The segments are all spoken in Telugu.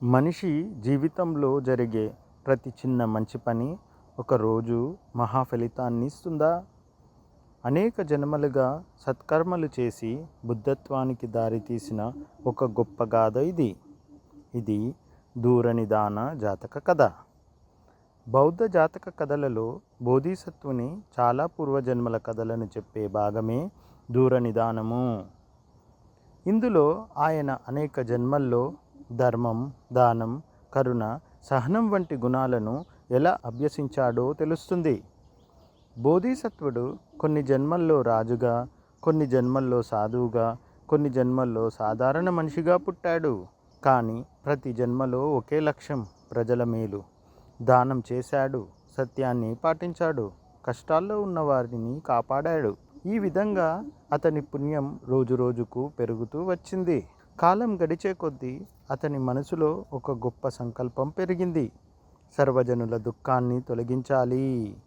మనిషి జీవితంలో జరిగే ప్రతి చిన్న మంచి పని ఒకరోజు మహా ఫలితాన్ని ఇస్తుందా? అనేక జన్మలుగా సత్కర్మలు చేసి బుద్ధత్వానికి దారితీసిన ఒక గొప్ప గాథ ఇది దూరనిదాన జాతక కథ. బౌద్ధ జాతక కథలలో బోధిసత్వుని చాలా పూర్వజన్మల కథలను చెప్పే భాగమే దూరనిదానము. ఇందులో ఆయన అనేక జన్మల్లో ధర్మం, దానం, కరుణ, సహనం వంటి గుణాలను ఎలా అభ్యసించాడో తెలుస్తుంది. బోధిసత్వుడు కొన్ని జన్మల్లో రాజుగా, కొన్ని జన్మల్లో సాధువుగా, కొన్ని జన్మల్లో సాధారణ మనిషిగా పుట్టాడు. కానీ ప్రతి జన్మలో ఒకే లక్ష్యం, ప్రజల మేలు. దానం చేశాడు, సత్యాన్ని పాటించాడు, కష్టాల్లో ఉన్న వారిని కాపాడాడు. ఈ విధంగా అతని పుణ్యం రోజురోజుకు పెరుగుతూ వచ్చింది. కాలం గడిచే కొద్దీ అతని మనసులో ఒక గొప్ప సంకల్పం పెరిగింది. సర్వజనుల దుఃఖాన్ని తొలగించాలి.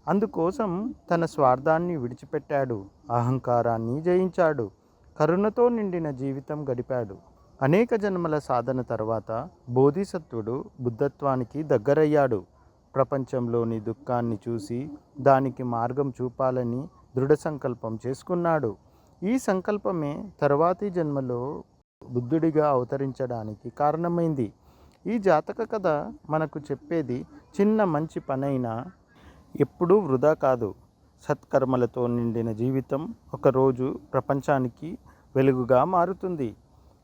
అందుకోసం తన స్వార్థాన్ని విడిచిపెట్టాడు, అహంకారాన్ని జయించాడు, కరుణతో నిండిన జీవితం గడిపాడు. అనేక జన్మల సాధన తర్వాత బోధిసత్వుడు బుద్ధత్వానికి దగ్గరయ్యాడు. ప్రపంచంలోని దుఃఖాన్ని చూసి దానికి మార్గం చూపాలని దృఢ సంకల్పం చేసుకున్నాడు. ఈ సంకల్పమే తర్వాతి జన్మలో బుద్ధుడిగా అవతరించడానికి కారణమైంది. ఈ జాతక కథ మనకు చెప్పేది, చిన్న మంచి పనైనా ఎప్పుడూ వృధా కాదు. సత్కర్మలతో నిండిన జీవితం ఒకరోజు ప్రపంచానికి వెలుగుగా మారుతుంది.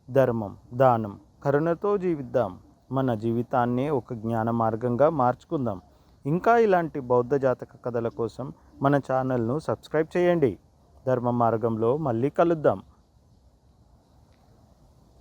ధర్మం, దానం, కరుణతో జీవిద్దాం. మన జీవితాన్నే ఒక జ్ఞాన మార్గంగా మార్చుకుందాం. ఇంకా ఇలాంటి బౌద్ధ జాతక కథల కోసం మన ఛానల్ను సబ్స్క్రైబ్ చేయండి. ధర్మ మార్గంలో మళ్ళీ కలుద్దాం.